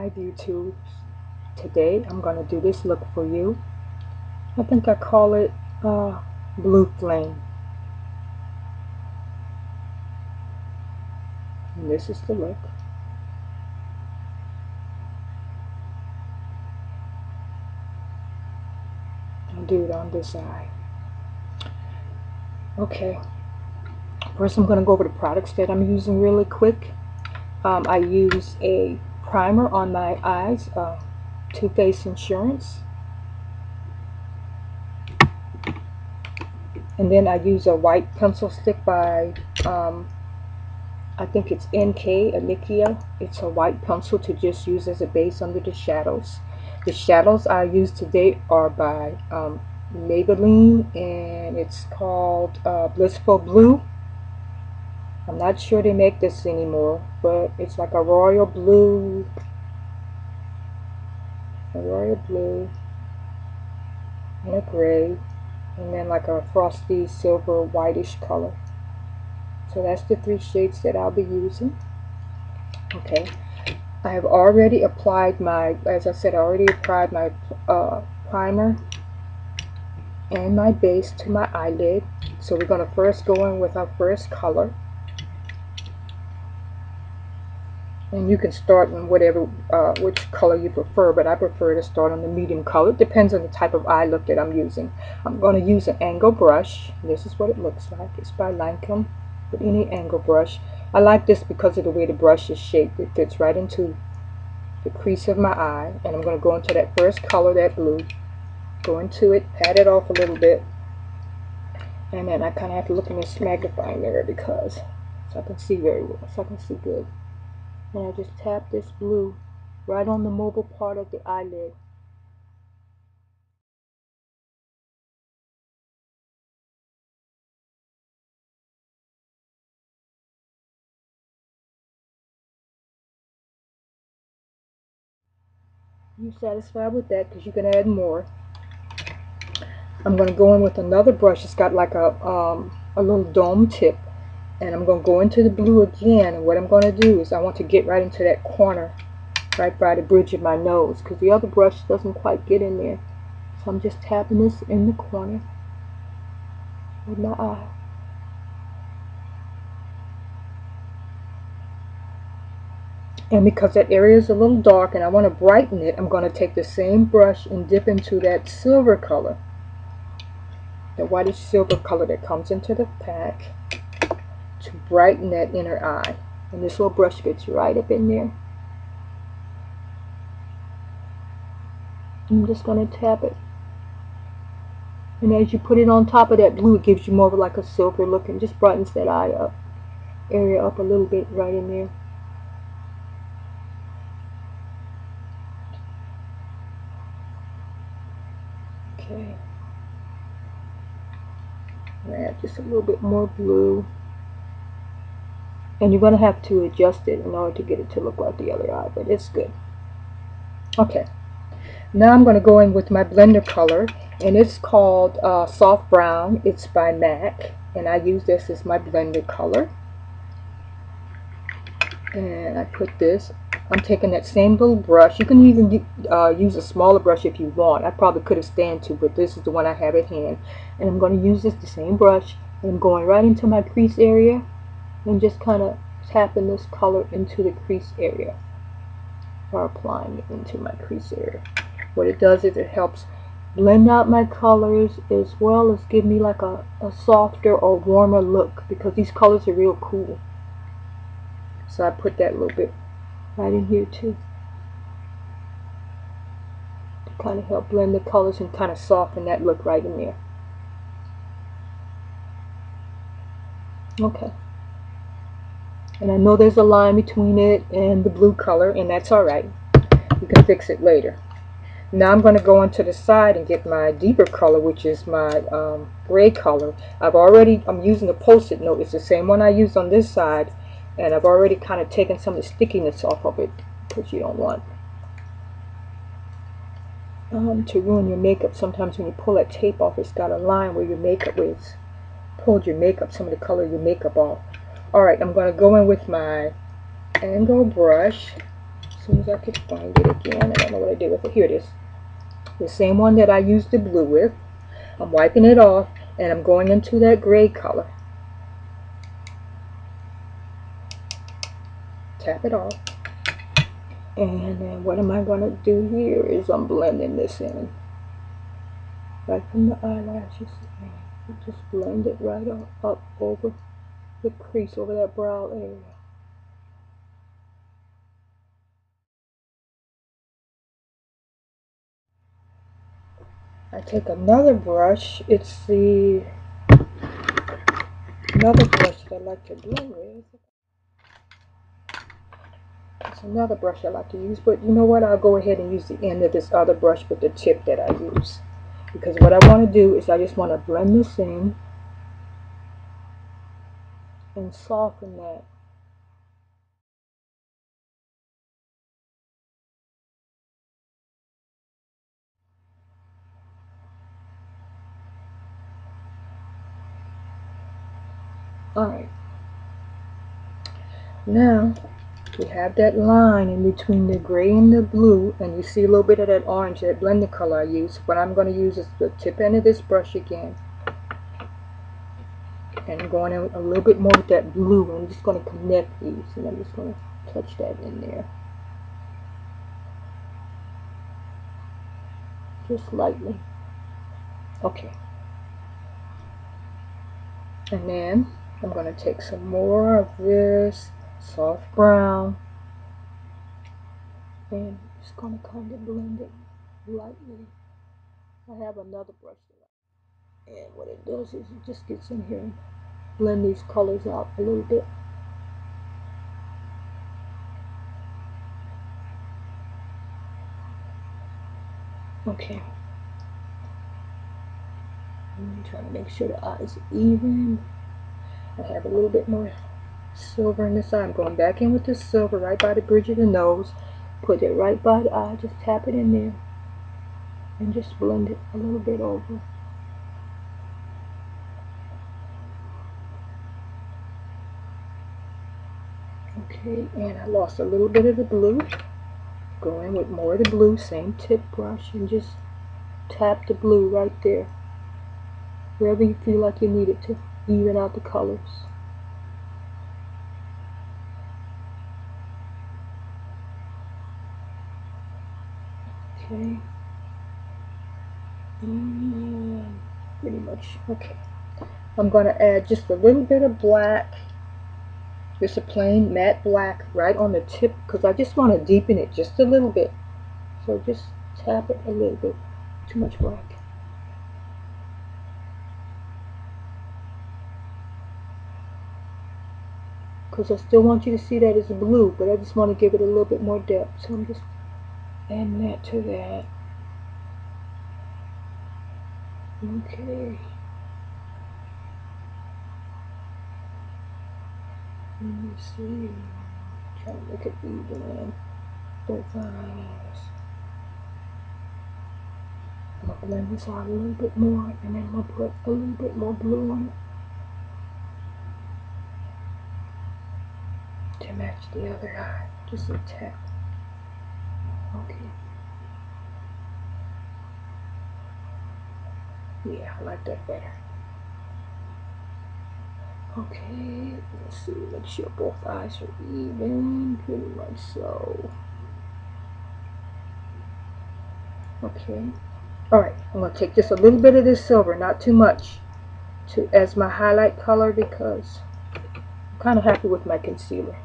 Hi YouTube. Today I'm going to do this look for you. I think I call it Blue Flame. And this is the look. I'll do it on this eye. Okay. First I'm going to go over the products that I'm using really quick. I use a primer on my eyes, Too Faced Insurance. And then I use a white pencil stick by, I think it's NK, Anikia. It's a white pencil to just use as a base under the shadows. The shadows I use today are by Maybelline, and it's called Blissful Blue. I'm not sure they make this anymore, but it's like a royal blue, and a gray, and then like a frosty silver whitish color. So that's the three shades that I'll be using. Okay, I have already applied my, as I said, I already applied my primer and my base to my eyelid. So we're going to first go in with our first color. And you can start in whatever, which color you prefer, but I prefer to start on the medium color. It depends on the type of eye look that I'm using. I'm going to use an angle brush. This is what it looks like. It's by Lancome, with any angle brush. I like this because of the way the brush is shaped. It fits right into the crease of my eye. And I'm going to go into that first color, that blue. Go into it, pat it off a little bit. And then I kind of have to look in this magnifying mirror because, so I can see very well, so I can see good. And I just tap this blue right on the mobile part of the eyelid. You satisfied with that? Because you can add more. I'm going to go in with another brush. It's got like a little dome tip. And I'm going to go into the blue again. And what I'm going to do is I want to get right into that corner, right by the bridge of my nose, because the other brush doesn't quite get in there. So I'm just tapping this in the corner with my eye. And because that area is a little dark and I want to brighten it, I'm going to take the same brush and dip into that silver color, the whitish silver color that comes into the pack, to brighten that inner eye. And this little brush gets right up in there. I'm just going to tap it. And as you put it on top of that blue, it gives you more of like a silver look and just brightens that eye up, area up a little bit right in there. Okay. Add just a little bit more blue. And you're going to have to adjust it in order to get it to look like the other eye, but it's good. Okay. Now I'm going to go in with my blender color, and it's called Soft Brown. It's by MAC, and I use this as my blender color. And I put this, I'm taking that same little brush. You can even use a smaller brush if you want. I probably could have stand to, but this is the one I have at hand. And I'm going to use this, the same brush, and I'm going right into my crease area and just kind of tapping this color into the crease area, or applying it into my crease area. What it does is it helps blend out my colors as well as give me like a softer or warmer look, because these colors are real cool. So I put that little bit right in here too, to kind of help blend the colors and kind of soften that look right in there. Okay. And I know there's a line between it and the blue color, and that's alright. You can fix it later. Now I'm going to go into the side and get my deeper color, which is my gray color. I'm using a Post-it note. It's the same one I used on this side, and I've already kind of taken some of the stickiness off of it, because you don't want to ruin your makeup. Sometimes when you pull that tape off, it's got a line where your makeup is. Pulled your makeup, some of the color of your makeup off. Alright, I'm going to go in with my angle brush, soon as I could find it again. I don't know what I did with it. Here it is. The same one that I used the blue with. I'm wiping it off and I'm going into that gray color. Tap it off. And then what am I going to do here is I'm blending this in. Right from the eyelashes. And just blend it right up over the crease, over that brow area. I take another brush. It's another brush that I like to blend with. It's another brush I like to use, but you know what? I'll go ahead and use the end of this other brush with the tip that I use. Because what I want to do is I just want to blend this in and soften that. Alright. Now, we have that line in between the gray and the blue, and you see a little bit of that orange, that blending color I use. What I'm going to use is the tip end of this brush again. And I'm going in a little bit more with that blue. I'm just going to connect these, and I'm just going to touch that in there. Just lightly. Okay. And then I'm going to take some more of this soft brown and just going to kind of blend it lightly. I have another brush and what it does is it just gets in here and blend these colors out a little bit. Okay. I'm trying to make sure the eyes are even. I have a little bit more silver in this eye. I'm going back in with the silver right by the bridge of the nose. Put it right by the eye. Just tap it in there. And just blend it a little bit over. Okay, and I lost a little bit of the blue. Go in with more of the blue, same tip brush, and just tap the blue right there. Wherever you feel like you need it to even out the colors. Okay. And pretty much, okay. I'm going to add just a little bit of black. Just a plain matte black right on the tip because I just want to deepen it just a little bit. So just tap it a little bit. Too much black. Because I still want you to see that it's blue, but I just want to give it a little bit more depth. So I'm just adding that to that. Okay. Let me see. Try to make it even in both eyes. I'm going to blend this out a little bit more, and then I'm going to put a little bit more blue on it to match the other eye. Just a tap. Okay. Yeah, I like that better. Okay, let's see, make sure both eyes are even, pretty much so. Okay. Alright, I'm going to take just a little bit of this silver, not too much, as my highlight color because I'm kind of happy with my concealer.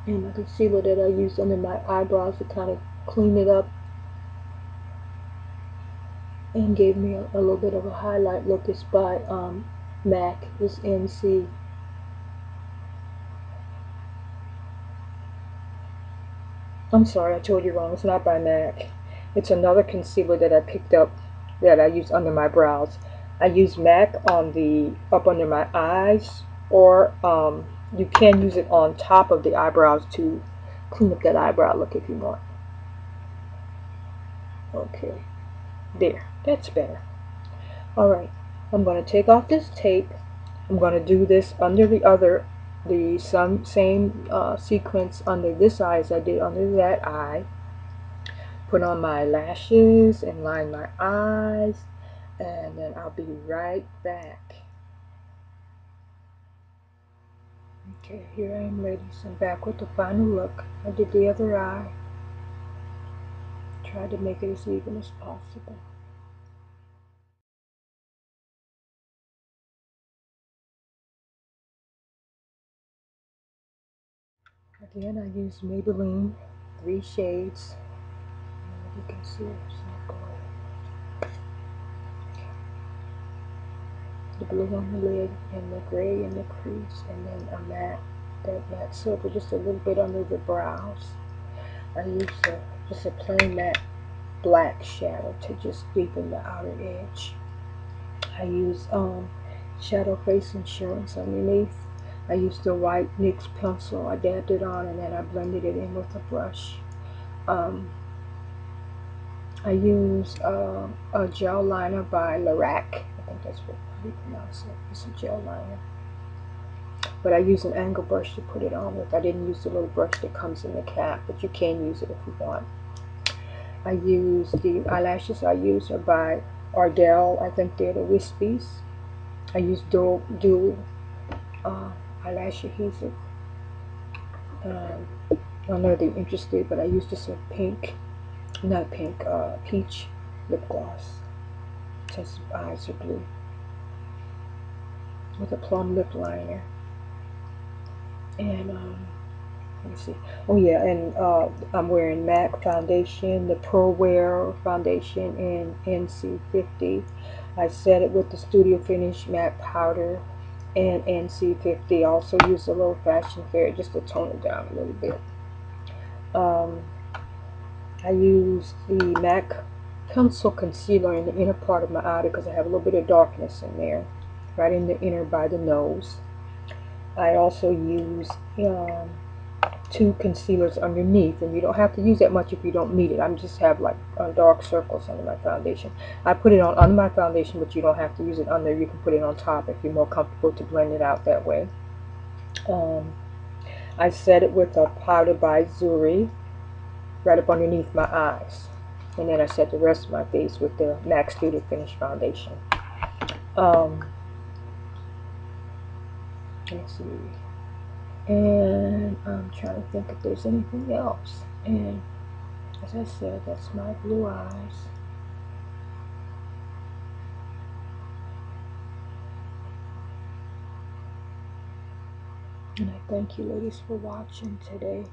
And my concealer that I use under my eyebrows to kind of clean it up and gave me a little bit of a highlight look. It's by MAC, it's NC. I'm sorry, I told you wrong. It's not by MAC. It's another concealer that I picked up that I use under my brows. I use MAC on the up under my eyes, or you can use it on top of the eyebrows to clean up that eyebrow look if you want. Okay, there. That's better. Alright, I'm going to take off this tape I'm going to do this under the same sequence under this eye as I did under that eye. Put on my lashes and line my eyes, and then I'll be right back. Okay, here I am, ladies. I'm back with the final look. I did the other eye. Tried to make it as even as possible. Again, I used Maybelline 3 shades. You can see it's not going. The blue on the lid and the gray in the crease, and then a matte, that matte silver just a little bit under the brows. I used just a plain matte black shadow to just deepen the outer edge. I used Shadow Face Insurance underneath. I used the white NYX pencil. I dabbed it on and then I blended it in with a brush. I use a gel liner by Lorac. I think that's how you pronounce it. It's a gel liner. But I use an angle brush to put it on with. I didn't use the little brush that comes in the cap, but you can use it if you want. I use the eyelashes I use are by Ardell. I think they're the Wispies. I use dual eyelash adhesive. I don't know if they're interested, but I used this in pink, not pink, peach lip gloss. Since eyes are blue. With a plum lip liner. And let me see. Oh yeah, and I'm wearing MAC foundation, the Pro Wear foundation in NC50. I set it with the Studio Finish matte powder and NC50. I also used a little Fashion Fair just to tone it down a little bit. I used the MAC pencil concealer in the inner part of my eye because I have a little bit of darkness in there, right in the inner by the nose. I also use 2 concealers underneath, and you don't have to use that much if you don't need it. I just have like dark circles under my foundation. I put it on under my foundation, but you don't have to use it under. You can put it on top if you're more comfortable to blend it out that way. I set it with a powder by Zuri right up underneath my eyes, and then I set the rest of my face with the MAC Studio Finish foundation. Let's see. And I'm trying to think if there's anything else. And as I said, that's my blue eyes. And I thank you ladies for watching today.